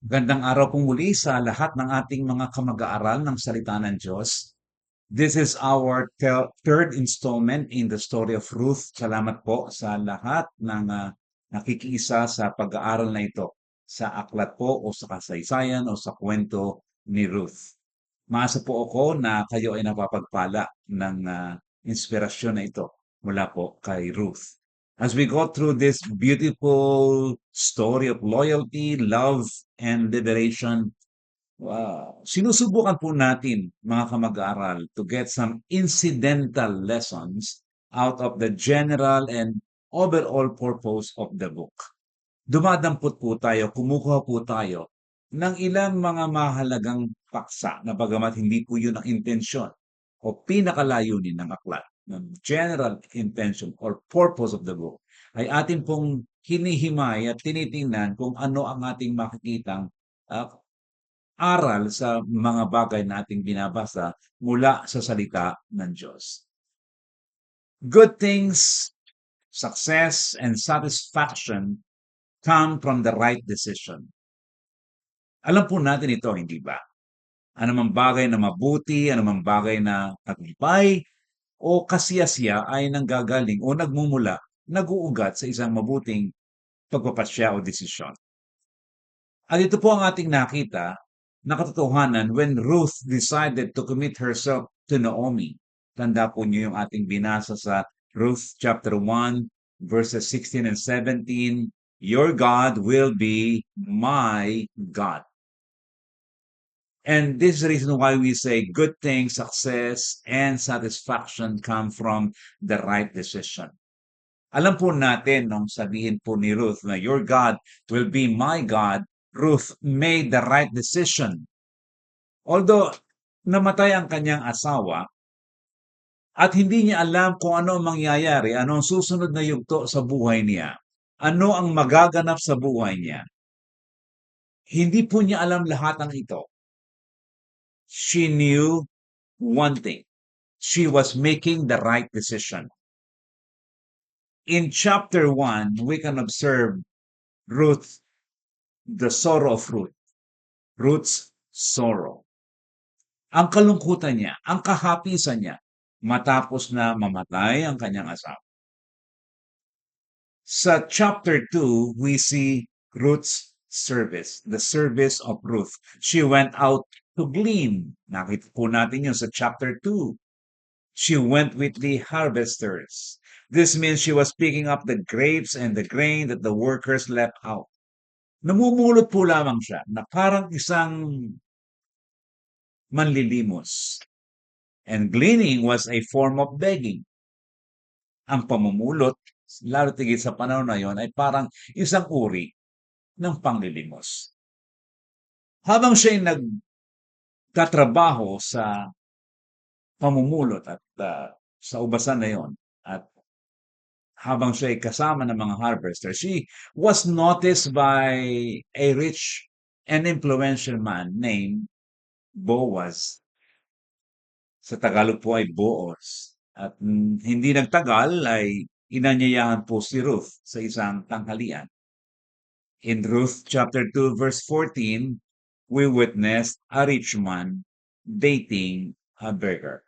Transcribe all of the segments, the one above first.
Gandang araw po muli sa lahat ng ating mga kamag-aaral ng salita ng Diyos. This is our third installment in the story of Ruth. Salamat po sa lahat ng nakikiisa sa pag-aaral na ito sa aklat po o sa kasaysayan o sa kwento ni Ruth. Maasa po ako na kayo ay napapagpala ng inspirasyon na ito mula po kay Ruth. As we go through this beautiful story of loyalty, love, and liberation, sinusubukan po natin, mga kamag-aral, to get some incidental lessons out of the general and overall purpose of the book. Dumadampot po tayo, kumukuha po tayo ng ilang mga mahalagang paksa na bagamat hindi po yun ang intensyon o pinakalayunin ng aklat, ng general intention or purpose of the book, ay atin pong hinihimay at tinitingnan kung ano ang ating makikitang uh, aral sa mga bagay na ating binabasa mula sa salita ng Diyos. Good things, success, and satisfaction come from the right decision. Alam po natin ito, hindi ba? Anumang bagay na mabuti, anumang bagay na tagumpay o kasiyasiya ay nanggagaling o nagmumula, nag-uugat sa isang mabuting pagpapasya o desisyon. At ito po ang ating nakita na katotohanan when Ruth decided to commit herself to Naomi. Tanda po niyo yung ating binasa sa Ruth chapter 1 verses 16 and 17. Your God will be my God. And this is the reason why we say good things, success, and satisfaction come from the right decision. Alam po natin nung sabihin po ni Ruth na your God will be my God, Ruth made the right decision. Although namatay ang kanyang asawa at hindi niya alam kung ano ang mangyayari, ano ang susunod na yugto sa buhay niya, ano ang magaganap sa buhay niya. Hindi po niya alam lahat ng ito. She knew one thing. She was making the right decision. In chapter 1, we can observe Ruth, the sorrow of Ruth. Ruth's sorrow. Ang kalungkutan niya, ang kahapisan niya, matapos na mamatay ang kanyang asawa. Sa chapter 2, we see Ruth's service, the service of Ruth. She went out to glean. Nakita po natin yun sa chapter 2. She went with the harvesters. This means she was picking up the grapes and the grain that the workers left out. Namumulot po lamang siya na parang isang manlilimos. And gleaning was a form of begging. Ang pamumulot, lalo tigit sa panahon na yon, ay parang isang uri ng panglilimos. Habang siya'y nagtatrabaho sa pamumulot at sa ubasan na yon, at habang siya'y kasama ng mga harvester, she was noticed by a rich and influential man named Boaz. Sa Tagalog po ay Boaz. At hindi nagtagal ay inanyayahan po si Ruth sa isang tanghalian. In Ruth chapter 2 verse 14, we witnessed a rich man dating a beggar.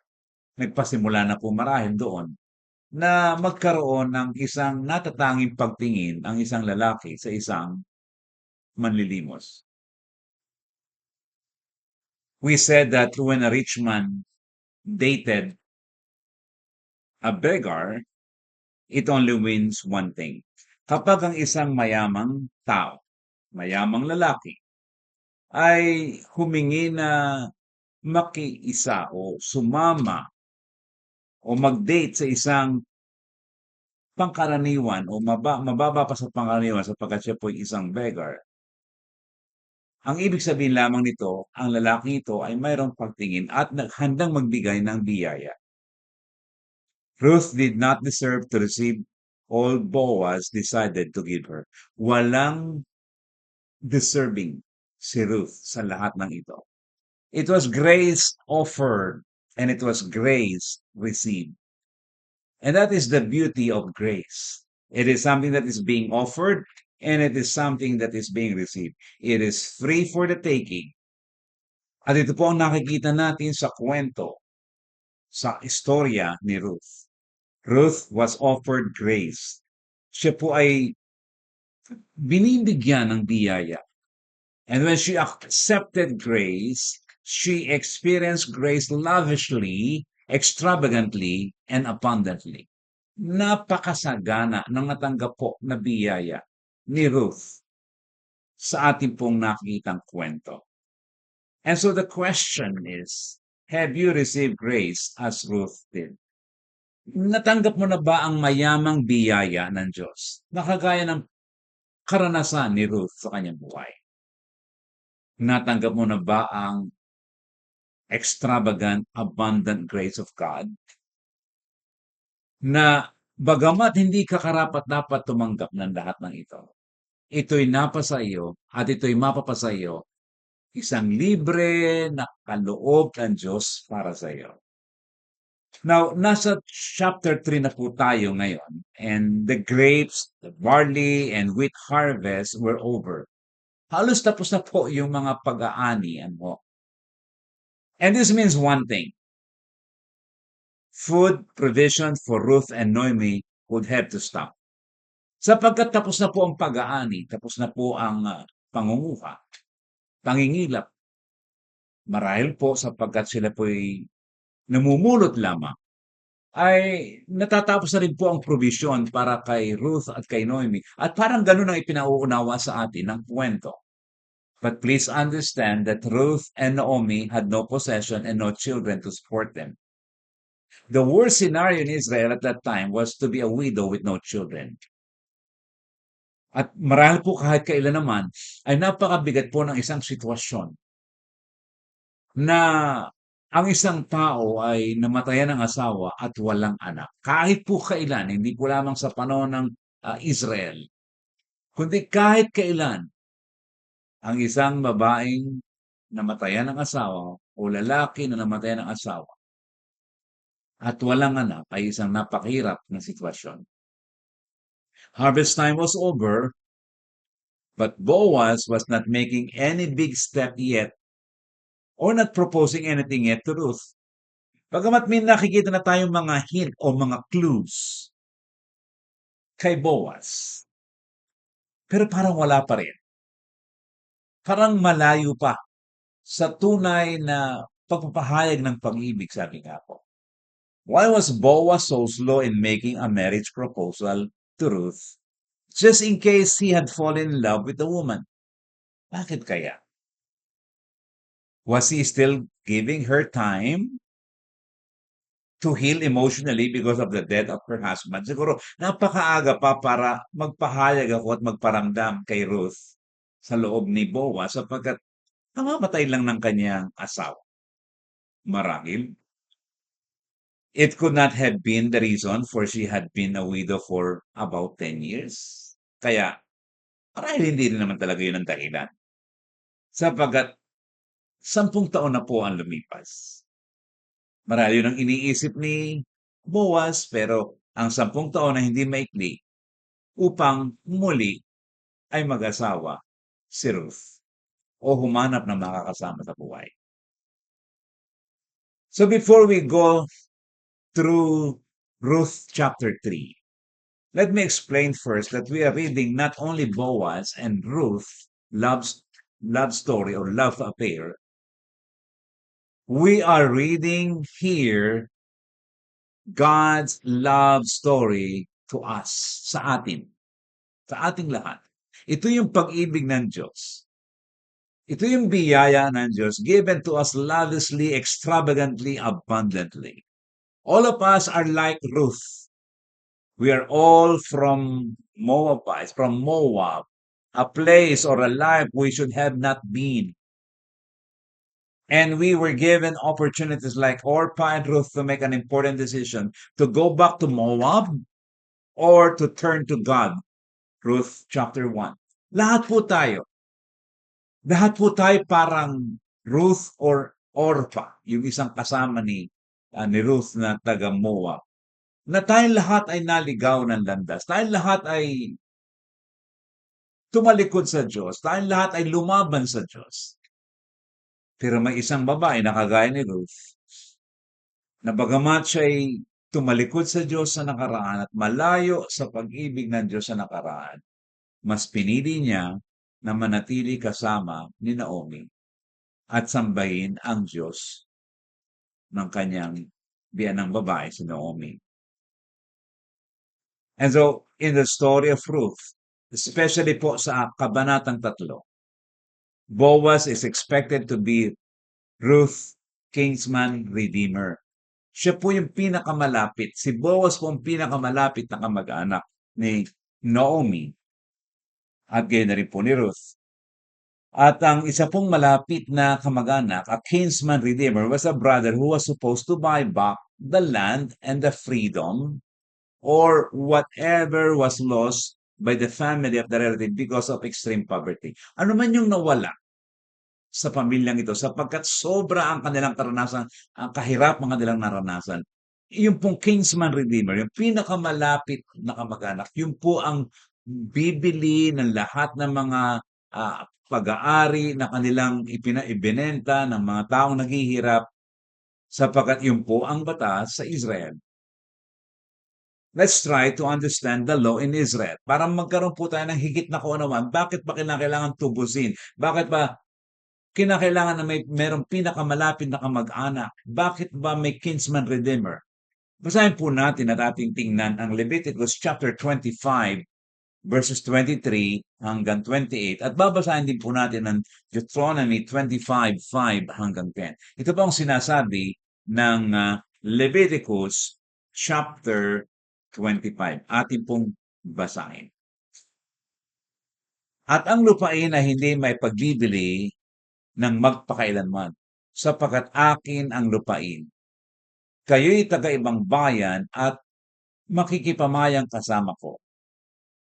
Nagpasimula na po marahil doon na magkaroon ng isang natatanging pagtingin ang isang lalaki sa isang manlilimos. We said that when a rich man dated a beggar, it only means one thing. Kapag ang isang mayamang tao, mayamang lalaki, ay humingi na makiisa o sumama o mag-date sa isang pangkaraniwan o mababa pa sa pangkaraniwan sapagkat siya po isang beggar. Ang ibig sabihin lamang nito, ang lalaki ito ay mayroong pagtingin at handang magbigay ng biyaya. Ruth did not deserve to receive all Boaz decided to give her. Walang deserving si Ruth sa lahat ng ito. It was grace offered and it was grace received. And that is the beauty of grace. It is something that is being offered and it is something that is being received. It is free for the taking. At ito po ang nakikita natin sa kwento, sa istorya ni Ruth. Ruth was offered grace. Siya po ay binibigyan ng biyaya. And when she accepted grace, she experienced grace lavishly, extravagantly, and abundantly. Napakasagana ng natanggap po na biyaya ni Ruth sa ating pong nakikitang kwento. And so the question is, have you received grace as Ruth did? Natanggap mo na ba ang mayamang biyaya ng Diyos? Nakagaya ng karanasan ni Ruth sa kanyang buhay. Natanggap mo na ba ang extravagant, abundant grace of God? Na bagamat hindi ka karapat-dapat tumanggap ng lahat ng ito, ito'y napasa iyo at ito'y mapapasa iyo, isang libre na kaloob ng Diyos para sa iyo. Now, nasa chapter 3 na po tayo ngayon, and the grapes, the barley, and wheat harvest were over. Halos tapos na po yung mga pag-aani. And this means one thing. Food provision for Ruth and Noemi would have to stop. Sapagkat tapos na po ang pag-aani, tapos na po ang pangunguha, pangingilap. Marahil po sapagkat sila po'y namumulot lamang, ay natatapos na rin po ang provision para kay Ruth at kay Noemi. At parang ganun ang ipinauunawa sa atin ng kwento. But please understand that Ruth and Naomi had no possession and no children to support them. The worst scenario in Israel at that time was to be a widow with no children. At marahil po kahit kailan naman, ay napakabigat po ng isang sitwasyon na ang isang tao ay namatayan ng asawa at walang anak. Kahit po kailan, hindi po lamang sa panahon ng Israel, kundi kahit kailan, ang isang babaeng namatayan ng asawa o lalaki na namatayan ng asawa at walang anak ay isang napakahirap na sitwasyon. Harvest time was over, but Boaz was not making any big step yet or not proposing anything yet to Ruth. Bagamat may nakikita na tayong mga hint o mga clues kay Boaz. Pero parang wala pa rin. Parang malayo pa sa tunay na pagpapahayag ng pag-ibig, sabi nga po. Why was Boaz so slow in making a marriage proposal to Ruth? Just in case he had fallen in love with the woman. Bakit kaya? Was he still giving her time to heal emotionally because of the death of her husband? Siguro, napakaaga pa para magpahayag ako at magparamdam kay Ruth sa loob ni Boaz sapagkat namamatay lang ng kanyang asawa. Marahil, it could not have been the reason for she had been a widow for about 10 years. Kaya, marahil hindi rin naman talaga yun ang dahilan. Sapagkat 10 taon na po ang lumipas. Marahil yun ang iniisip ni Boaz, pero ang 10 taon na hindi maikli upang muli ay mag-asawa si Ruth o humanap ng makakasama sa buhay. So before we go through Ruth chapter 3, let me explain first that we are reading not only Boaz and Ruth love story or love affair. We are reading here God's love story to us, sa atin, sa ating lahat. Ito yung pag-ibig ng Diyos. Ito yung biyaya ng Diyos given to us lavishly, extravagantly, abundantly. All of us are like Ruth. We are all from Moabites, from Moab, a place or a life we should have not been. And we were given opportunities like Orpah and Ruth to make an important decision to go back to Moab or to turn to God. Ruth chapter 1. Lahat po tayo. Lahat po tayo parang Ruth or Orpah, yung isang kasama ni Ruth na taga Moab. Na tayong lahat ay naligaw ng landas. Tayong lahat ay tumalikod sa Diyos. Tayong lahat ay lumaban sa Diyos. Pero may isang babae na kagaya ni Ruth, na bagamat siya'y tumalikod sa Diyos sa nakaraan at malayo sa pag-ibig ng Diyos sa nakaraan, mas pinili niya na manatili kasama ni Naomi at sambahin ang Diyos ng kanyang biyanang babae si Naomi. And so, in the story of Ruth, especially po sa Kabanatang 3, Boaz is expected to be Ruth, kinsman redeemer. Siya po yung pinakamalapit. Si Boaz po ang pinakamalapit na kamag-anak ni Naomi at gayon na rin po ni Ruth. At ang isa pong malapit na kamag-anak, a kinsman redeemer, was a brother who was supposed to buy back the land and the freedom or whatever was lost by the family of the relative because of extreme poverty. Ano man yung nawala sa pamilyang ito sapagkat sobra ang kanilang karanasan, ang kahirapan kanilang naranasan. Yung pong kinsman redeemer, yung pinakamalapit na kamag-anak, yun po ang bibili ng lahat ng mga pag-aari na kanilang ibinenta ng mga taong naghihirap sapagkat yun po ang batas sa Israel. Let's try to understand the law in Israel. Para magkaroon po tayo ng higit na kaunawan, bakit ba kinakailangan tubusin? Bakit ba kinakailangan na merong pinakamalapit na kamag-anak? Bakit ba may kinsman redeemer? Basahin po natin at ating tingnan ang Leviticus chapter 25 verses 23 hanggang 28 at babasahin din po natin ang Deuteronomy 25:5 hanggang 10. Ito po ang sinasabi ng Leviticus chapter 25. Atin pong basahin. At ang lupain ay hindi may pagbibili ng magpakailanman, sapagkat akin ang lupain. Kayo'y taga-ibang bayan at makikipamayang kasama ko.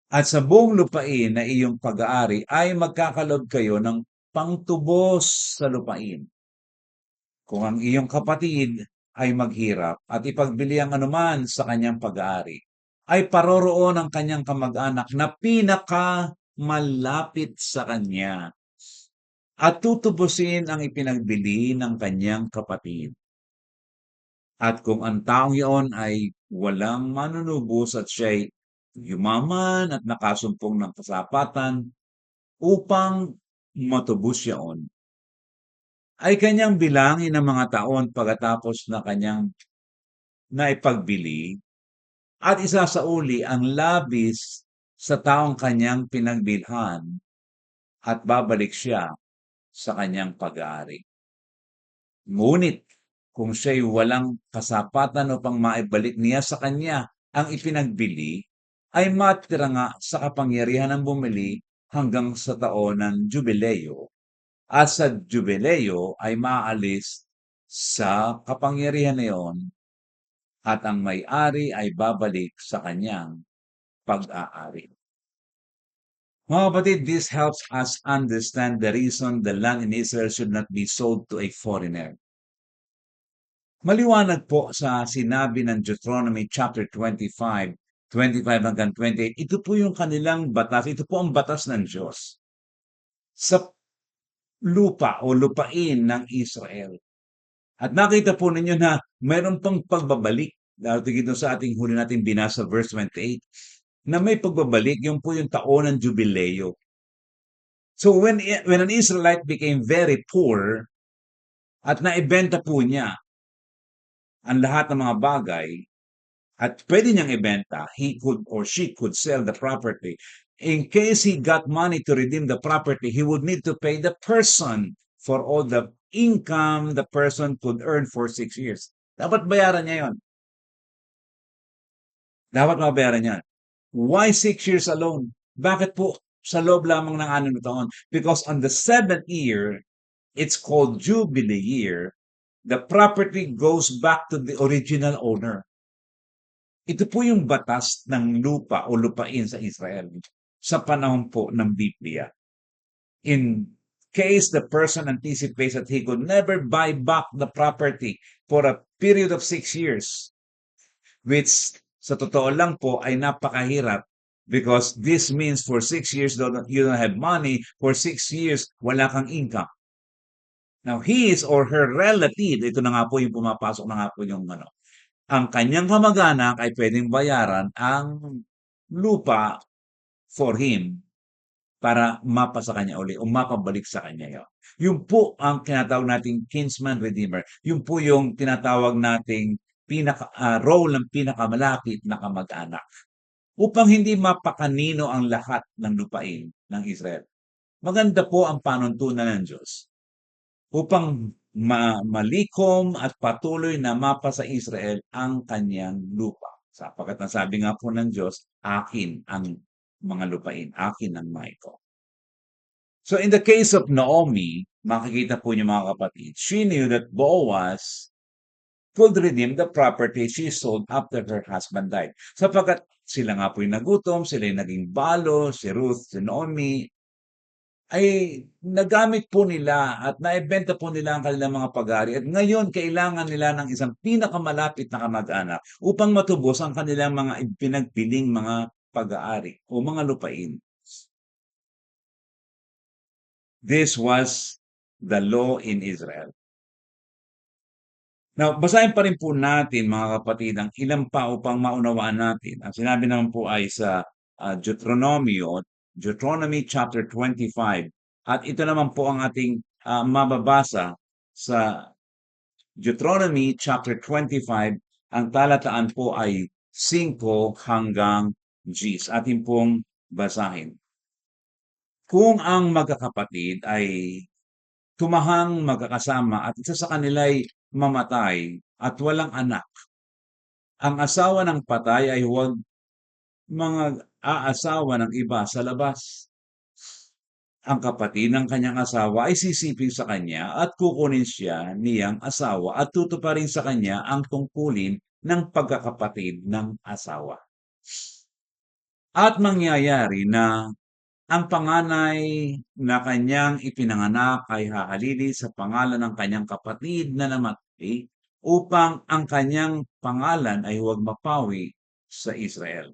At sa buong lupain na iyong pag-aari ay magkakalob kayo ng pangtubos sa lupain. Kung ang iyong kapatid ay maghirap at ipagbili ang anuman sa kanyang pag-aari, ay paroroon ang kanyang kamag-anak na pinakamalapit sa kanya at tutubusin ang ipinagbili ng kanyang kapatid. At kung ang taong iyon ay walang manunubos at siya'y yumaman at nakasumpong ng kasapatan upang matubos yaon, ay kanyang bilangin ang mga taon pagkatapos na kanyang naipagbili at isasauli ang labis sa taong kanyang pinagbilhan at babalik siya sa kanyang pag-aari. Ngunit kung siya'y walang kasapatan upang maibalik niya sa kanya ang ipinagbili, ay matira nga sa kapangyarihan ng bumili hanggang sa taon ng jubileo. At sa jubileo ay maalis sa kapangyarihan na iyon at ang may-ari ay babalik sa kanyang pag-aari. Mga kapatid, this helps us understand the reason the land in Israel should not be sold to a foreigner. Maliwanag po sa sinabi ng Deuteronomy chapter 25 hanggang 28, ito po yung kanilang batas, ito po ang batas ng Diyos sa lupa o lupain ng Israel. At nakita po ninyo na mayroon pang pagbabalik, dahil dito sa ating huli natin binasa verse 28, na may pagbabalik, yung po yung taon ng jubileo. So when an Israelite became very poor at naibenta po niya ang lahat ng mga bagay at pwede niyang ibenta, he could or she could sell the property. In case he got money to redeem the property, he would need to pay the person for all the income the person could earn for 6 years. Dapat bayaran niya yon. Dapat mabayaran niya. Why 6 years alone? Bakit po sa loob lamang ng 6 na taon? Because on the 7th year, it's called Jubilee year, the property goes back to the original owner. Ito po yung batas ng lupa o lupain sa Israel sa panahon po ng Biblia. In case the person anticipates that he could never buy back the property for a period of 6 years, which sa totoo lang po ay napakahirap Because this means for 6 years you don't have money, for 6 years wala kang income. Now, his or her relative, ito na nga po yung pumapasok na nga po yung ano, ang kanyang kamag-anak ay pwedeng bayaran ang lupa for him para mapa sa kanya uli o mapabalik sa kanya yun. Yun po ang tinatawag nating kinsman redeemer. Yun po yung tinatawag nating role ng pinakamalapit na kamag-anak upang hindi mapakanino ang lahat ng lupain ng Israel. Maganda po ang panuntunan ng Diyos upang malikom at patuloy na mapa sa Israel ang kanyang lupa. Sapagkat ang sabi nga po ng Diyos, akin ang mga lupain, akin ang maiko. So in the case of Naomi, makikita po niyo mga kapatid, she knew that Boaz could redeem the property she sold after her husband died. Sapagkat sila nga po yung nagutom, sila yung naging balo, si Ruth, si Naomi, ay nagamit po nila at naibenta po nila ang kanilang mga pag-aari. At ngayon, kailangan nila ng isang pinakamalapit na kamag-anak upang matubos ang kanilang mga pinagpiling mga pag-aari o mga lupain. This was the law in Israel. Now, basahin pa rin po natin mga kapatid ang ilan pa upang maunawaan natin. Ang sinabi naman po ay sa Deuteronomy chapter 25. At ito naman po ang ating mababasa sa Deuteronomy chapter 25. Ang talataan po ay 5 hanggang 10. Atin pong basahin. Kung ang magkakapatid ay tumahang magkakasama at isa sa kanila ay mamatay at walang anak, ang asawa ng patay ay huwag mga aasawa ng iba sa labas. Ang kapatid ng kanyang asawa ay sisiping sa kanya at kukunin siya niyang asawa at tutuparin sa kanya ang tungkulin ng pagkakapatid ng asawa. At mangyayari na ang panganay na kanyang ipinanganak ay hahalili sa pangalan ng kanyang kapatid na namatay upang ang kanyang pangalan ay huwag mapawi sa Israel.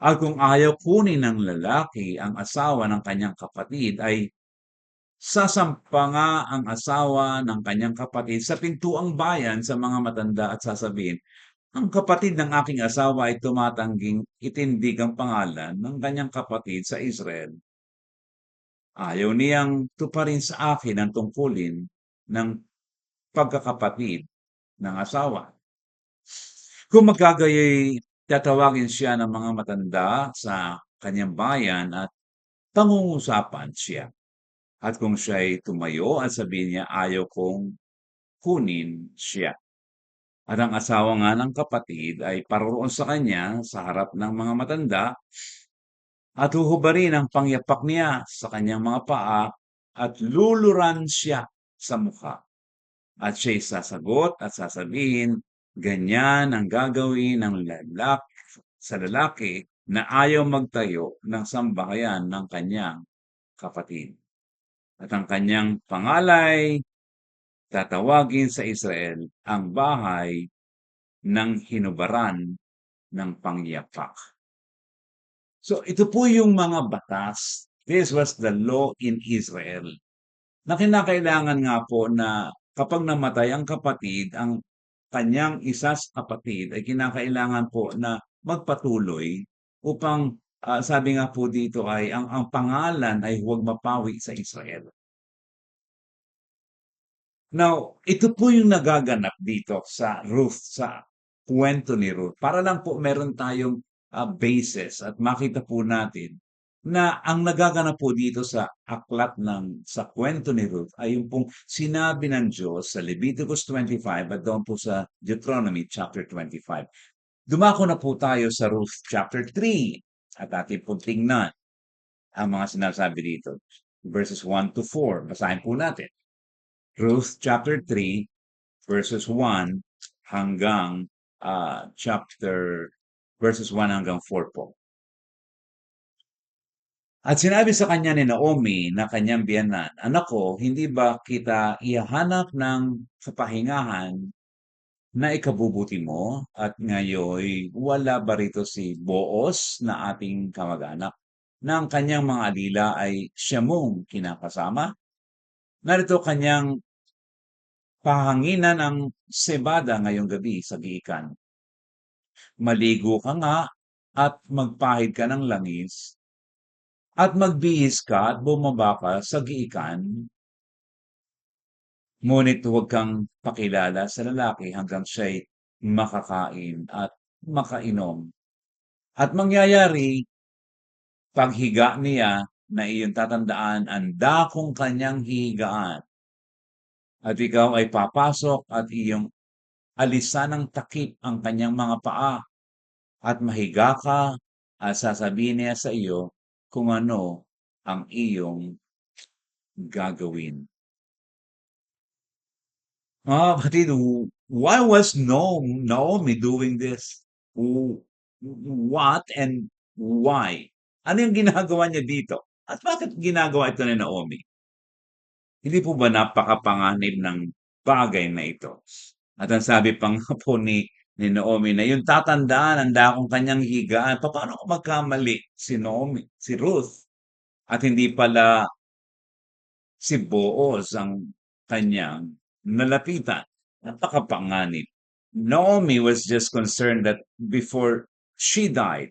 At kung ayaw kunin ng lalaki ang asawa ng kanyang kapatid ay sasampa nga ang asawa ng kanyang kapatid sa pintuang bayan sa mga matanda at sasabihin, ang kapatid ng aking asawa ay tumatangging itindig ang pangalan ng kanyang kapatid sa Israel. Ayaw niyang tuparin sa akin ang tungkulin ng pagkakapatid ng asawa. Kung magkagayoy, tatawagin siya ng mga matanda sa kanyang bayan at pangungusapan siya. At kung siya'y tumayo at sabihin niya, ayaw kong kunin siya. At ang asawa nga ng kapatid ay paroroon sa kanya sa harap ng mga matanda at huhubarin ang pangyapak niya sa kanyang mga paa at luluran siya sa mukha. At siya'y sasagot at sasabihin, ganyan ang gagawin ng sa lalaki na ayaw magtayo ng sambahayan ng kanyang kapatid. At ang kanyang pangalay, tatawagin sa Israel ang bahay ng hinubaran ng pangyapak. So ito po yung mga batas. This was the law in Israel. Na kinakailangan nga po na kapag namatay ang kapatid, ang kanyang isa sa kapatid ay kinakailangan po na magpatuloy upang sabi nga po dito ay ang pangalan ay huwag mapawi sa Israel. Now, ito po yung nagaganap dito sa Ruth, sa kwento ni Ruth. Para lang po meron tayong basis at makita po natin na ang nagaganap po dito sa sa kwento ni Ruth ay yung pong sinabi ng Diyos sa Leviticus 25 at doon po sa Deuteronomy chapter 25. Dumako na po tayo sa Ruth chapter 3 at ating pong tingnan ang mga sinasabi dito. Verses 1 to 4. Basahin po natin. Ruth chapter 3 verses 1 hanggang verses 1 hanggang 4 po. At sinabi sa kanya ni Naomi na kanyang biyanan, anak ko, hindi ba kita ihahanap ng kapahingahan na ikabubuti mo at ngayoy wala ba rito si Boos na ating kamag-anak na ang kanyang mga alila ay siya mong kinakasama? Narito kanyang pahanginan ng sebada ngayong gabi sa giikan. Maligo ka nga at magpahid ka ng langis at magbihis ka at bumaba ka sa giikan, ngunit huwag kang pakilala sa lalaki hanggang siya'y makakain at makainom. At mangyayari, paghiga niya na iyong tatandaan ang dakong kanyang hihigaan at ikaw ay papasok at iyong alisan ng takip ang kanyang mga paa at mahiga ka at sasabihin niya sa iyo kung ano ang iyong gagawin. Mga kapatid, why was Naomi doing this? What and why? Ano yung ginagawa niya dito? At bakit ginagawa ito ni Naomi? Hindi po ba napakapanganib ng bagay na ito? At ang sabi pa nga po ni Naomi na yung tatandaan ang dakong kanyang higaan. Paano ko magkamali si Naomi, si Ruth? At hindi pala si Boaz ang kanyang nalapitan. Napakapanganib. Naomi was just concerned that before she died,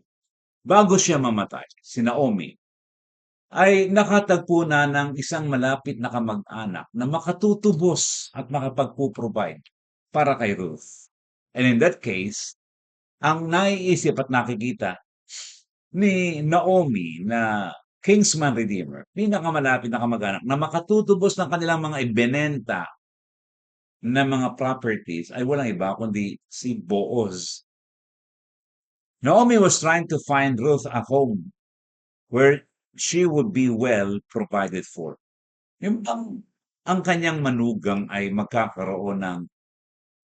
bago siya mamatay, si Naomi, ay nakatagpo na ng isang malapit na kamag-anak na makatutubos at makapagpo-provide para kay Ruth. And in that case, ang naiisip at nakikita ni Naomi na Kingsman Redeemer, pinakamalapit na kamag-anak na makatutubos ng kanilang mga ibinenta na mga properties ay walang iba kundi si Boaz. Naomi was trying to find Ruth a home where she would be well provided for. Yung ang kanyang manugang ay magkakaroon ng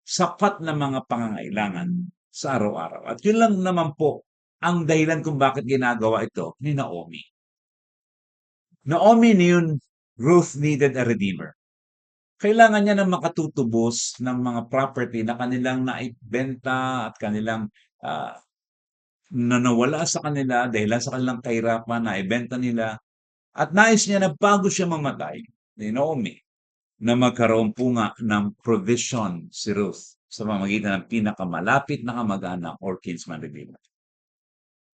sapat na mga pangangailangan sa araw-araw. At yun lang naman po ang dahilan kung bakit ginagawa ito ni Naomi. Naomi knew Ruth needed a redeemer. Kailangan niya ng makatutubos ng mga property na kanilang naibenta at kanilang ah, na nawala sa kanila dahil sa kanilang kahirapan na ibenta nila. At nais niya na bago siya mamatay, ni Naomi, na magkaroon po nga ng provision si Ruth sa pamamagitan ng pinakamalapit na kamag-anak or kinsman redeemer.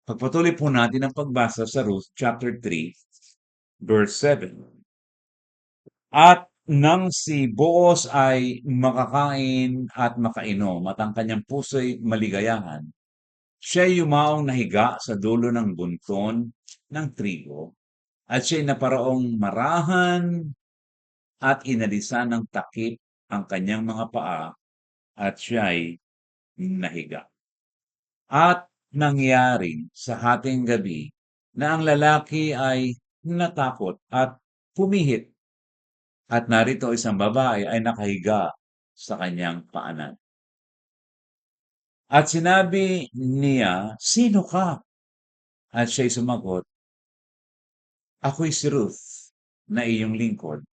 Pagpatuloy po natin ang pagbasa sa Ruth chapter 3, verse 7. At nang si Boaz ay makakain at makainom at ang kanyang puso'y maligayahan, siya'y yumaong nahiga sa dulo ng bunton ng trigo at siya'y naparaong marahan at inalisan ng takip ang kanyang mga paa at siya'y nahiga. At nangyari sa hating gabi na ang lalaki ay natakot at pumihit at narito isang babae ay nakahiga sa kanyang paanan. At sinabi niya, "Sino ka?" At siya'y sumagot, "Ako'y si Ruth na iyong lingkod.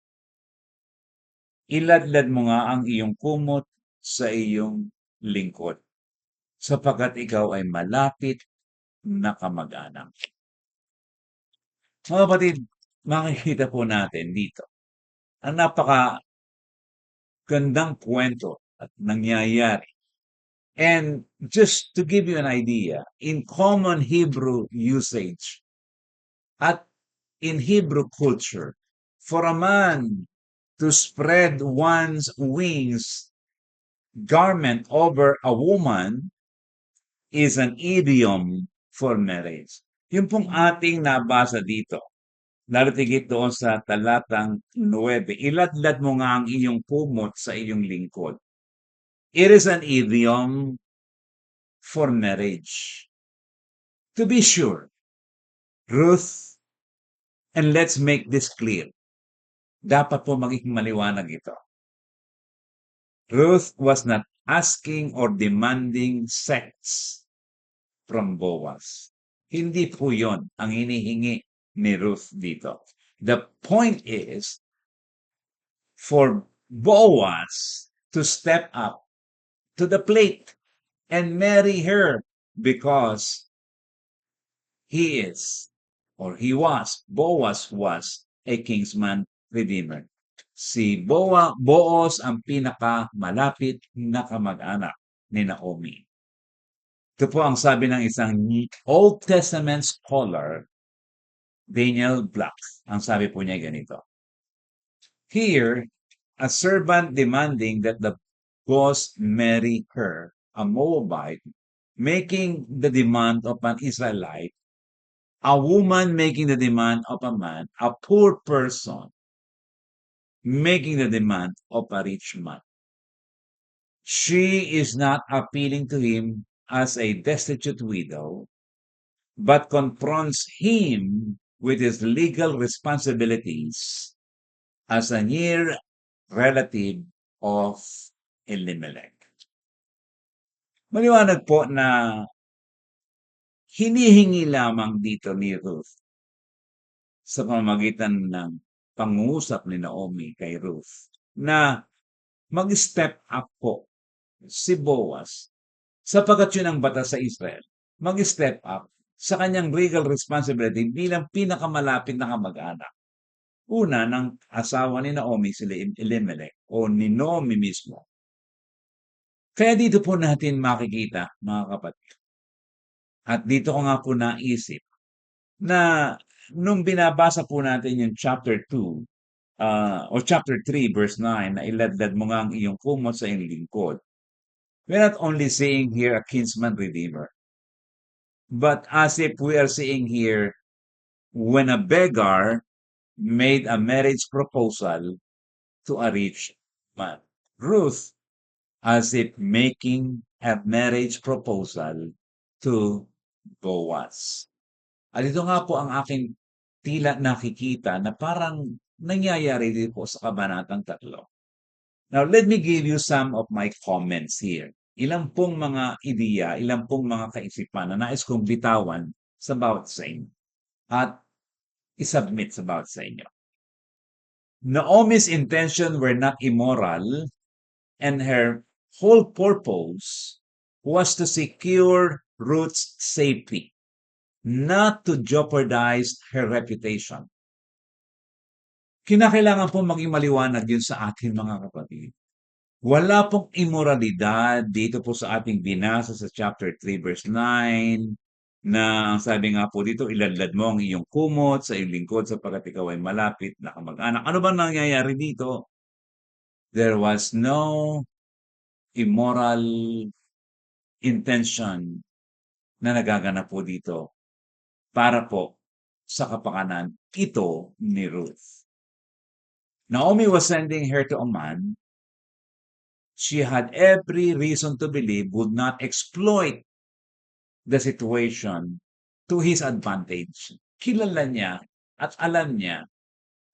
Iladlad mo nga ang iyong kumot sa iyong lingkod, sapagkat ikaw ay malapit na kamag-anak." Mga kapatid, makikita po natin dito ang napakagandang kwento at nangyayari. And just to give you an idea, in common Hebrew usage at in Hebrew culture, for a man to spread one's wings garment over a woman is an idiom for marriage. Yung pong ating nabasa dito, lalo tigit doon sa talatang 9, iladlad mo nga ang iyong kumot sa iyong lingkod. It is an idiom for marriage. To be sure, Ruth, and let's make this clear, dapat po maging maliwanag ito. Ruth was not asking or demanding sex from Boaz. Hindi po yon ang hinihingi ni Ruth dito. The point is for Boaz to step up to the plate and marry her because he is, or he was, Boaz was a kinsman redeemer. Si Boaz ang pinakamalapit na kamag-anak ni Naomi. Ito po ang sabi ng isang Old Testament scholar, Daniel Black. Ang sabi po niya ganito. Here, a servant demanding that the boss marry her, a Moabite, making the demand of an Israelite, a woman making the demand of a man, a poor person making the demand of a rich man. She is not appealing to him as a destitute widow, but confronts him with his legal responsibilities as a near relative of Elimelech. Maliwanag po na hinihingi lamang dito ni Ruth sa pamamagitan ng pangungusap ni Naomi kay Ruth na mag-step up po si Boaz sapagkat yun ang batas sa Israel. Mag-step up sa kanyang legal responsibility bilang pinakamalapit na kamag-anak. Una, ng asawa ni Naomi, sila Elimelech, o ni Naomi mismo. Kaya dito po natin makikita, mga kapatid, at dito ko nga po naisip, na nung binabasa po natin yung chapter 2, o chapter 3, verse 9, na iladlad mo nga ang iyong kumot sa iyong lingkod, we're not only seeing here a kinsman redeemer, but as if we are seeing here, when a beggar made a marriage proposal to a rich man. Ruth, as if making a marriage proposal to Boaz. At ito nga po ang aking tila nakikita na parang nangyayari din po sa Kabanatang 3. Now, let me give you some of my comments here. Ilang pong mga ideya, ilang pong mga kaisipan na nais kong bitawan sa bawat sa inyo at isubmit sa bawat sa inyo. Naomi's intention were not immoral, and her whole purpose was to secure Ruth's safety, not to jeopardize her reputation. Kinakailangan po maging maliwanag yun sa atin, mga kapatid. Wala pong immoralidad dito po sa ating binasa sa chapter 3 verse 9 na ang sabi nga po dito, iladlad mo ang iyong kumot sa iyong lingkod sapagkat ikaw ay malapit na kamag-anak. Ano ba nangyayari dito? There was no immoral intention na nagaganap po dito para po sa kapakanan ito ni Ruth. Naomi was sending her to a man she had every reason to believe would not exploit the situation to his advantage. Kilala niya at alam niya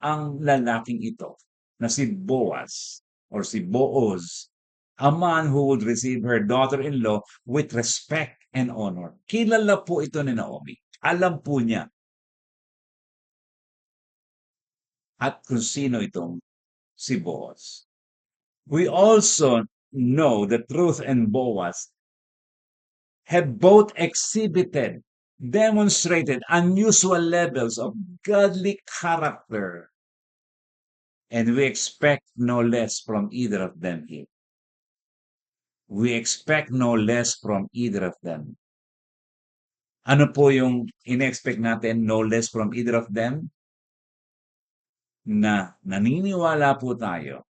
ang lalaking ito na si Boaz or si Booz, a man who would receive her daughter-in-law with respect and honor. Kilala po ito ni Naomi. Alam po niya. At kung sino itong si Boaz. We also know that Ruth and Boaz have both exhibited, demonstrated unusual levels of godly character. And we expect no less from either of them here. We expect no less from either of them. Ano po yung in-expect natin, no less from either of them? Na naniniwala po tayo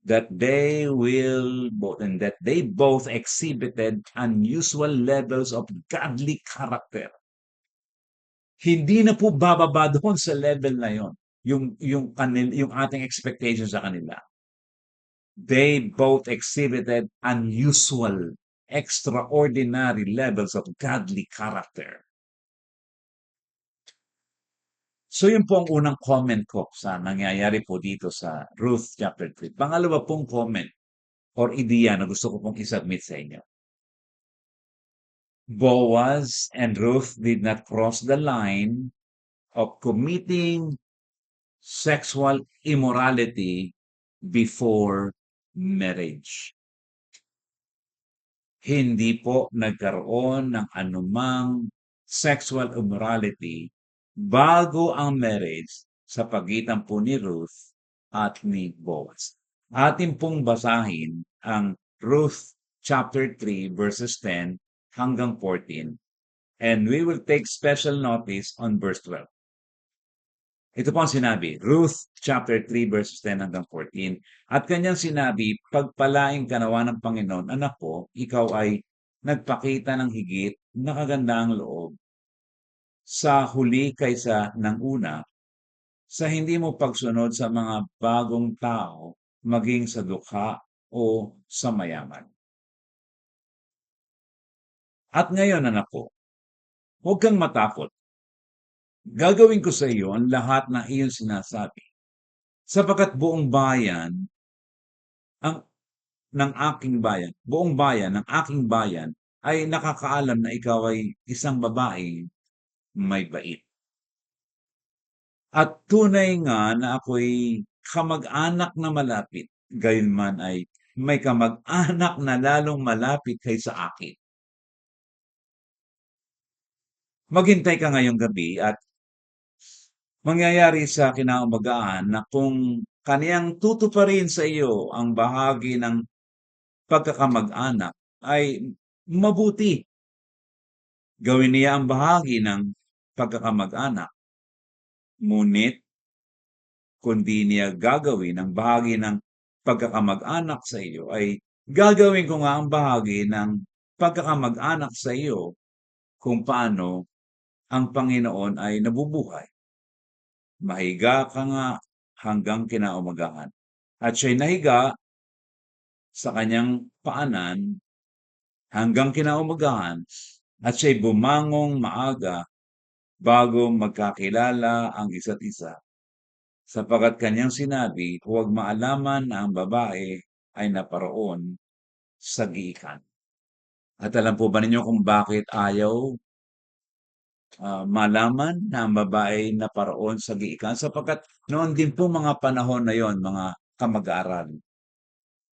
that they will both and that they both exhibited unusual levels of godly character. Hindi na po bababa doon sa level na yon yung ating expectation sa kanila. They both exhibited unusual, extraordinary levels of godly character. So yun po ang unang comment ko sa nangyayari po dito sa Ruth chapter 3. Pangalawa pong comment or ideya na gusto ko pong isubmit sa inyo. Boaz and Ruth did not cross the line of committing sexual immorality before marriage. hindi po nagkaroon ng anumang sexual immorality bago ang marriage sa pagitan po ni Ruth at ni Boaz. Atin pong basahin ang Ruth chapter 3 verses 10 hanggang 14, and we will take special notice on verse 12. Ito po ang sinabi, Ruth chapter 3 verses 10 hanggang 14. At kanyang sinabi, pagpalaing ka nawa ng Panginoon, anak ko, ikaw ay nagpakita ng higit na kagandaang loob sa huli kaysa ng una, sa hindi mo pagsunod sa mga bagong tao, maging sa dukha o sa mayaman. At ngayon, anak ko, huwag kang matakot. Gagawin ko sa iyo ang lahat ng iyong sinasabi, sapagkat buong bayan ang ng aking bayan, buong bayan ng aking bayan ay nakakaalam na ikaw ay isang babae may bait. At tunay nga na ako'y kamag-anak na malapit, gayunman ay may kamag-anak na lalong malapit kaysa akin. Maghintay ka ngayong gabi at mangyayari sa kinaumagahan na kung kaniyang tutuparin sa iyo ang bahagi ng pagkakamag-anak ay mabuti. Gawin niya ang bahagi ng pagkakamag-anak. Ngunit kung di niya gagawin ang bahagi ng pagkakamag-anak sa iyo, ay gagawin ko nga ang bahagi ng pagkakamag-anak sa iyo kung paano ang Panginoon ay nabubuhay. Mahiga ka nga hanggang kinaumagahan. At siya'y nahiga sa kanyang paanan hanggang kinaumagahan, at siya'y bumangong maaga bago magkakilala ang isa't isa, sapagkat kanyang sinabi, huwag maalaman na ang babae ay naparoon sa giikan. At alam po ba ninyo kung bakit ayaw malaman na ang babae ay naparoon sa giikan? Sapagkat noon din po mga panahon na yon, mga kamag-aral.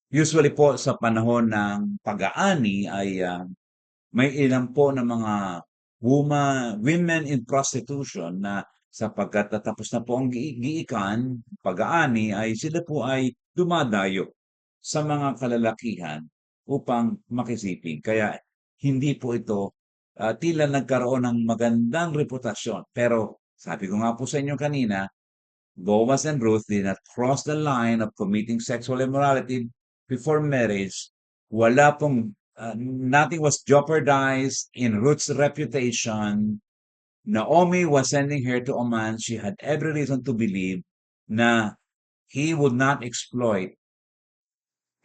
Usually po sa panahon ng pag-aani ay may ilan po na mga women in prostitution na sapagkat natapos na po ang giikan, pag-aani, ay sila po ay dumadayo sa mga kalalakihan upang makisiping. Kaya hindi po ito tila nagkaroon ng magandang reputasyon. Pero sabi ko nga po sa inyo kanina, Boaz and Ruth did not cross the line of committing sexual immorality before marriage. Wala pong nothing was jeopardized in Ruth's reputation. Naomi was sending her to a man she had every reason to believe na he would not exploit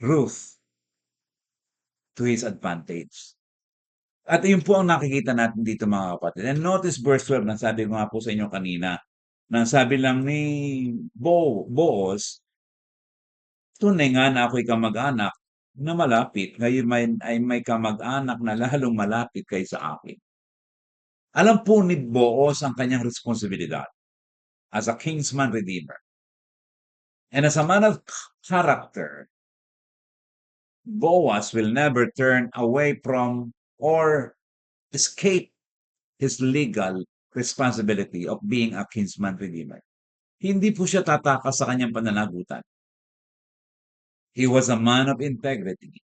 Ruth to his advantage. At yun po ang nakikita natin dito mga kapatid. And notice verse 12 na sabi ko nga po sa inyo kanina, na sabi lang ni Boaz, tunay nga na ako'y kamag-anak na malapit, ngayon ay may kamag-anak na lalong malapit kaysa akin. Alam po ni Boaz ang kanyang responsibilidad as a kinsman redeemer. And as a man of character, Boaz will never turn away from or escape his legal responsibility of being a kinsman redeemer. Hindi po siya tatakas sa kanyang pananagutan. He was a man of integrity.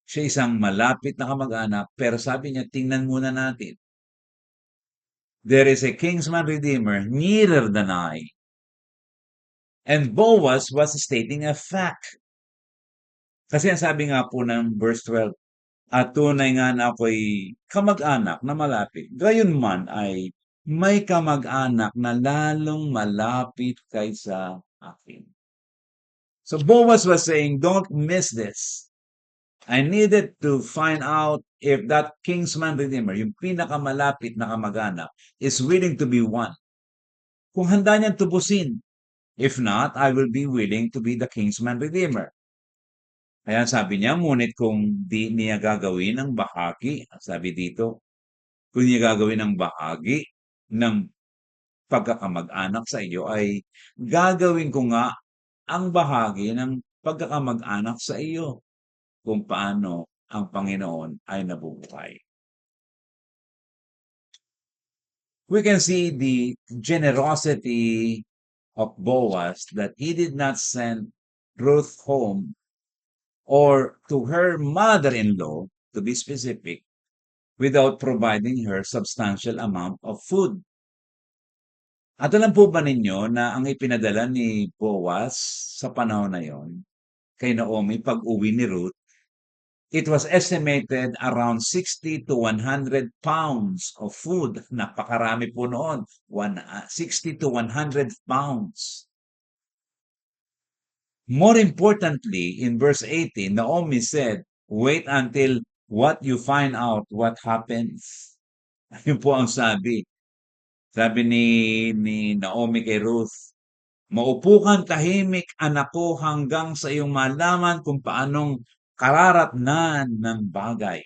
Siya isang malapit na kamag-anak, pero sabi niya, tingnan muna natin. There is a kinsman redeemer nearer than I. And Boaz was stating a fact. Kasi ang sabi nga po ng verse 12, at tunay nga na ako'y kamag-anak na malapit. Gayunman ay may kamag-anak na lalong malapit kaysa akin. So Boaz was saying, don't miss this. I needed to find out if that kinsman redeemer, yung pinakamalapit na kamag-anak, is willing to be one. Kung handa niyang tubusin. If not, I will be willing to be the kinsman redeemer. Kaya sabi niya, ngunit kung di niya gagawin ang bahagi, sabi dito, kung niya gagawin ang bahagi ng pagkakamag-anak sa iyo, ay gagawin ko nga ang bahagi ng pagkakamag-anak sa iyo. kung paano ang Panginoon ay nabubuhay. We can see the generosity of Boaz that he did not send Ruth home or to her mother-in-law, to be specific, without providing her substantial amount of food. At alam po ba ninyo na ang ipinadala ni Boaz sa panahon na yon kay Naomi pag-uwi ni Ruth, it was estimated around 60 to 100 pounds of food. Napakarami po noon. 60 to 100 pounds. More importantly, in verse 18, Naomi said, wait until what you find out what happens. Yun po ang sabi. Sabi ni Naomi kay Ruth, maupo kang tahimik, anak ko, hanggang sa iyong malaman kung paanong kararatnan ng bagay.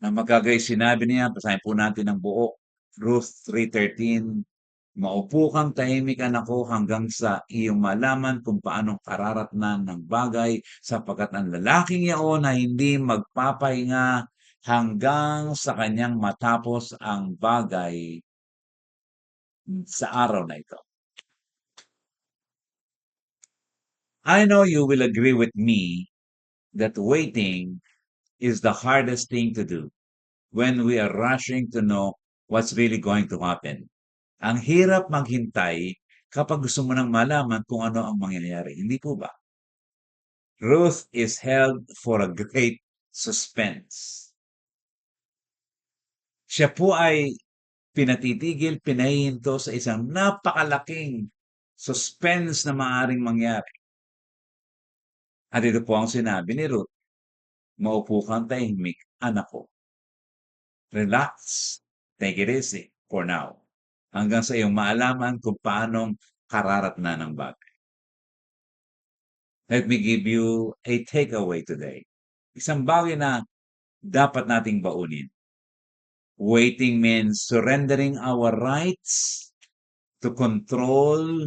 Na magagay sinabi niya, basahin po natin ang buo. Ruth 3:13, maupo kang tahimik, anak ko, hanggang sa iyong malaman kung paanong kararatnan ng bagay, sapagkat ang lalaking iyon ay hindi magpapahinga hanggang sa kanyang matapos ang bagay sa araw na ito. I know you will agree with me that waiting is the hardest thing to do when we are rushing to know what's really going to happen. Ang hirap maghintay kapag gusto mo nang malaman kung ano ang mangyayari. Hindi po ba? Ruth is held for a great suspense. Siya po ay pinatitigil, pinahihinto sa isang napakalaking suspense na maaaring mangyari. At ito po ang sinabi ni Ruth, maupo kang tahimik, anak ko. Relax, take it easy for now. Hanggang sa iyong maalaman kung paanong kararatnan ng bagay. Let me give you a takeaway today. Isang bagay na dapat nating baunin. Waiting means surrendering our rights to control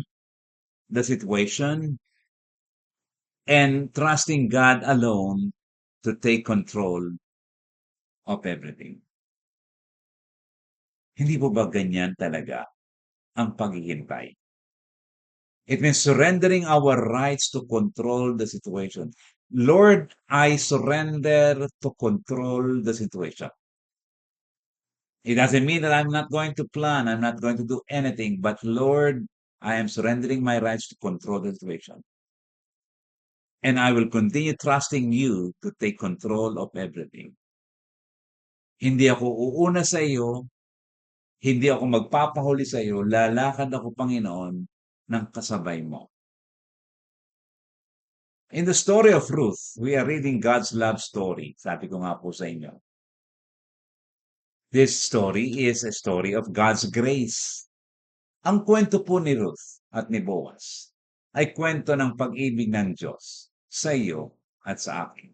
the situation and trusting God alone to take control of everything. Hindi po ba ganyan talaga ang paghihintay? It means surrendering our rights to control the situation. Lord, I surrender to control the situation. It doesn't mean that I'm not going to plan, I'm not going to do anything, but Lord, I am surrendering my rights to control the situation. And I will continue trusting you to take control of everything. Hindi ako uuna sa iyo, hindi ako magpapahuli sa iyo, lalakad ako, Panginoon, ng kasabay mo. In the story of Ruth, we are reading God's love story. Sabi ko nga po sa inyo. This story is a story of God's grace. Ang kwento po ni Ruth at ni Boaz ay kwento ng pag-ibig ng Diyos sa iyo at sa akin.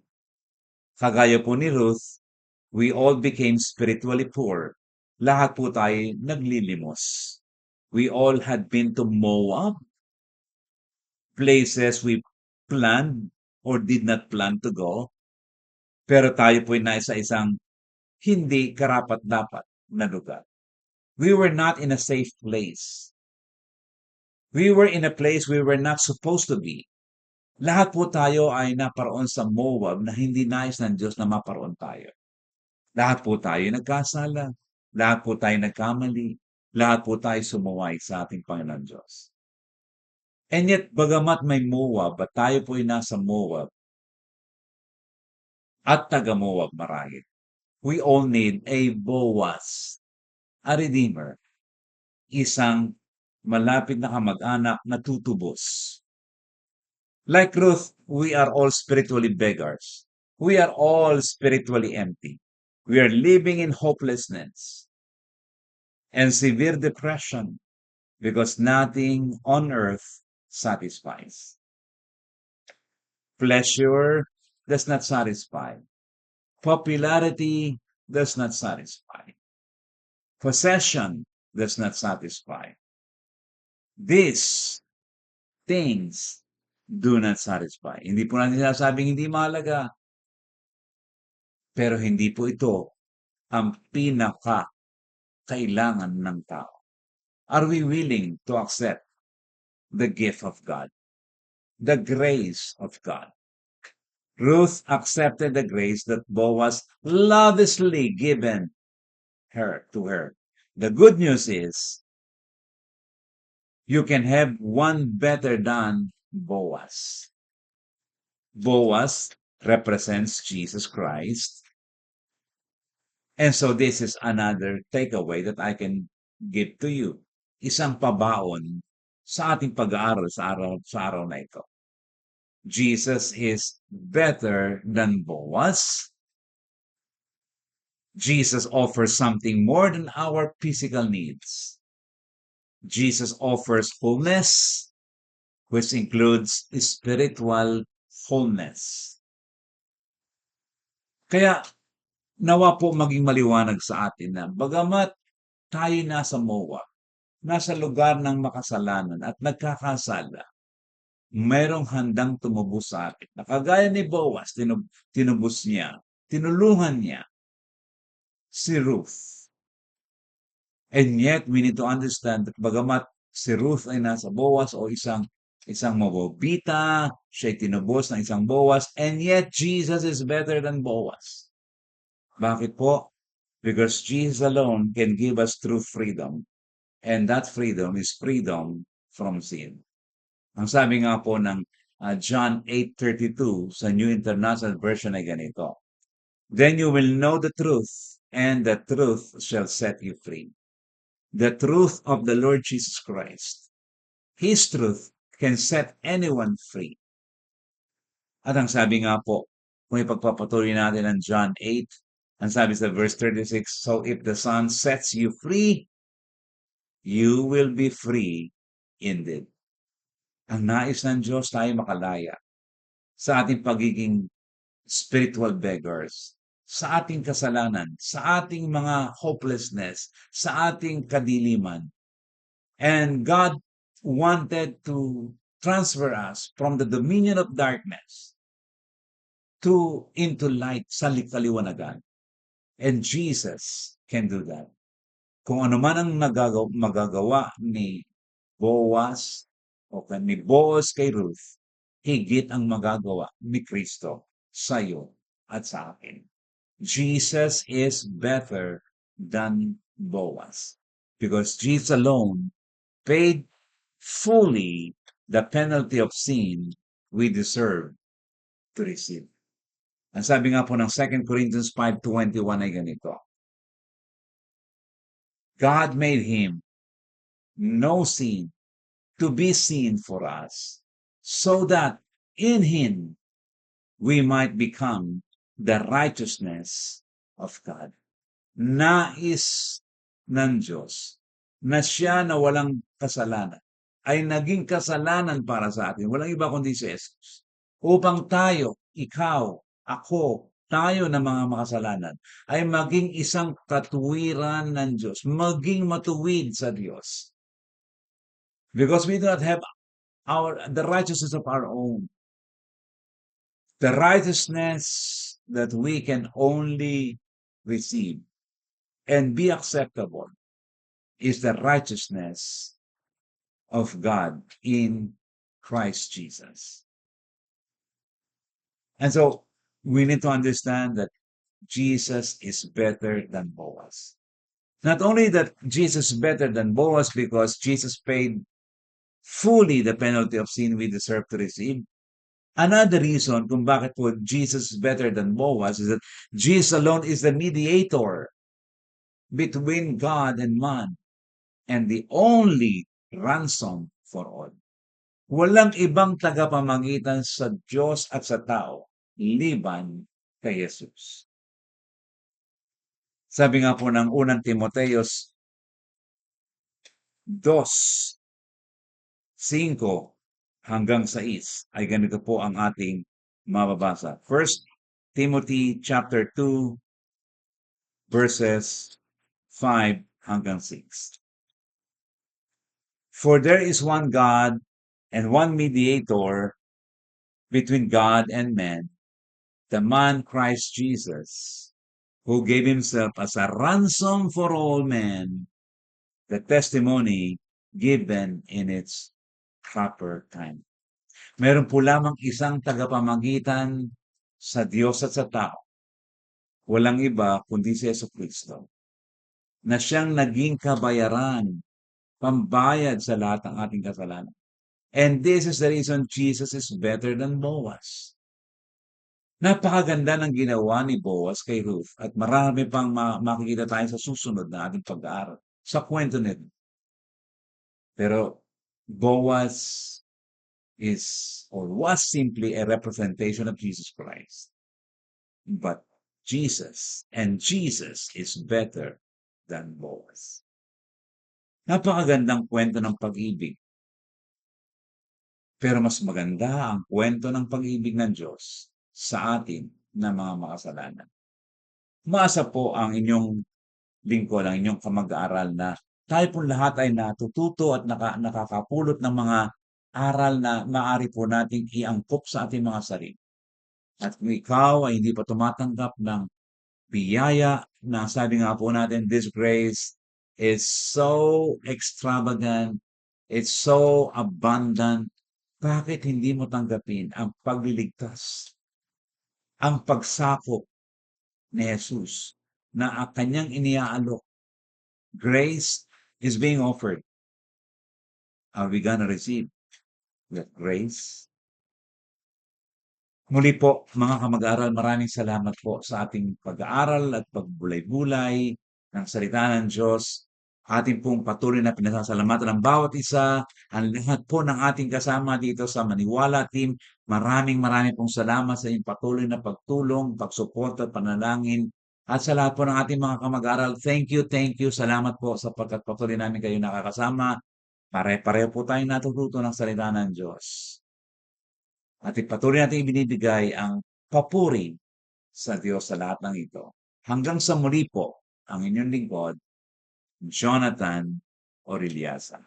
Kagaya po ni Ruth, we all became spiritually poor. Lahat po tayo naglilimos. We all had been to Moab, places we planned or did not plan to go. Pero tayo po'y nasa isang hindi karapat-dapat na lugar. We were not in a safe place. We were in a place we were not supposed to be. Lahat po tayo ay naparoon sa Moab na hindi nais ng Diyos na maparoon tayo. Lahat po tayo nagkasala. Lahat po tayo nagkamali. Lahat po tayo sumuway sa ating Panginoon Diyos. And yet, bagamat may Moab at tayo po ay nasa Moab at taga-Moab marahil, we all need a Boaz, a Redeemer, isang malapit na kamag-anak na tutubos. Like Ruth, we are all spiritually beggars. We are all spiritually empty. We are living in hopelessness and severe depression because nothing on earth satisfies. Pleasure does not satisfy. Popularity does not satisfy. Possession does not satisfy. These things do not satisfy. Hindi po natin sinasabing hindi mahalaga, pero hindi po ito ang pinaka-kailangan ng tao. Are we willing to accept the gift of God, the grace of God? Ruth accepted the grace that Boaz lavishly given her. The good news is you can have one better than Boaz. Boaz represents Jesus Christ. And so this is another takeaway that I can give to you. Isang pabaon sa ating pag-aaral sa araw na ito. Jesus is better than Boaz. Jesus offers something more than our physical needs. Jesus offers wholeness, which includes spiritual wholeness. Kaya nawa po maging maliwanag sa atin na bagamat tayo nasa MOA, nasa lugar ng makasalanan at nagkakasala, mayroong handang tumubos sa atin. Na kagaya ni Boaz, tinubos niya, tinulungan niya si Ruth. And yet, we need to understand that bagamat si Ruth ay nasa Boaz o isang Moabita, siya'y tinubos ng isang Boaz, and yet Jesus is better than Boaz. Bakit po? Because Jesus alone can give us true freedom. And that freedom is freedom from sin. Ang sabi nga po ng John 8:32 sa New International Version ay ganito. Then you will know the truth, and the truth shall set you free. The truth of the Lord Jesus Christ. His truth can set anyone free. At ang sabi nga po, kung ipagpapatuloy natin ang John 8, ang sabi sa verse 36, so if the Son sets you free, you will be free indeed. Ang nais ng Diyos tayo makalaya sa ating pagiging spiritual beggars, sa ating kasalanan, sa ating mga hopelessness, sa ating kadiliman. And God wanted to transfer us from the dominion of darkness into light sa kaliwanagan. And Jesus can do that. Kung ano man ang magagawa ni Boaz o ni Boaz kay Ruth, higit ang magagawa ni Kristo sa iyo at sa akin. Jesus is better than Boaz because Jesus alone paid fully the penalty of sin we deserve to receive. Ang sabi nga po ng 2 Corinthians 5:21 ay ganito. God made him no sin to be sin for us, so that in him we might become the righteousness of God. Nais ng Diyos na siya na walang kasalanan ay naging kasalanan para sa atin. Walang iba kundi si Jesus. Upang tayo, ikaw, ako, tayo na mga makasalanan ay maging isang katuwiran ng Diyos, maging matuwid sa Diyos. Because we do not have the righteousness of our own. The righteousness that we can only receive and be acceptable is the righteousness of God in Christ Jesus. And so we need to understand that Jesus is better than Boaz. Not only that Jesus is better than Boaz because Jesus paid fully the penalty of sin we deserve to receive. Another reason kung bakit po Jesus is better than Boaz is that Jesus alone is the mediator between God and man and the only ransom for all. Walang ibang tagapamagitan sa Diyos at sa tao liban kay Jesus. Sabi nga po ng unang Timoteos 2:5 hanggang 6 ay ganito po ang ating mababasa. 1 Timothy chapter 2 verses 5 hanggang 6. For there is one God and one mediator between God and man, the man Christ Jesus, who gave himself as a ransom for all men, the testimony given in its proper time. Meron po lamang isang tagapamagitan sa Diyos at sa tao. Walang iba kundi si Jesucristo, na siyang naging kabayaran, pambayad sa lahat ng ating kasalanan. And this is the reason Jesus is better than Boaz. Napakaganda ng ginawa ni Boaz kay Ruth at marami pang makikita tayo sa susunod na ating pag-aaral sa kwento nito. Pero Boaz is or was simply a representation of Jesus Christ. But Jesus is better than Boaz. Napakagandang kwento ng pag-ibig. Pero mas maganda ang kwento ng pag-ibig ng Diyos sa atin na mga makasalanan. Umaasa po ang inyong lingkod, ang inyong kamag-aaral na tayo po lahat ay natututo at nakakapulot ng mga aral na maaari po nating iangkop sa ating mga sarili. At kung ikaw ay hindi pa tumatanggap ng biyaya na sabi nga po natin, this grace is so extravagant, it's so abundant, bakit hindi mo tanggapin ang pagliligtas, ang pagsakop ni Jesus na ang kanyang iniaalok? Grace is being offered. Are we gonna receive that grace? Muli po, mga kamag-aral, maraming salamat po sa ating pag-aaral at pagbulay-bulay ng salita ng Diyos. Ating pong patuloy na pinasasalamatan ng bawat isa, ang lahat po ng ating kasama dito sa Maniwala Team. Maraming pong salamat sa inyong patuloy na pagtulong, pagsuporta, panalangin, at sa lahat po ng ating mga kamag-aral. Thank you. Salamat po sapagkat patuloy namin kayo nakakasama. Pare-pareho po tayong natututo ng salita ng Diyos. At patuloy natin ibinibigay ang papuri sa Diyos sa lahat ng ito. Hanggang sa muli po, ang inyong lingkod, Jonathan Oriliasa.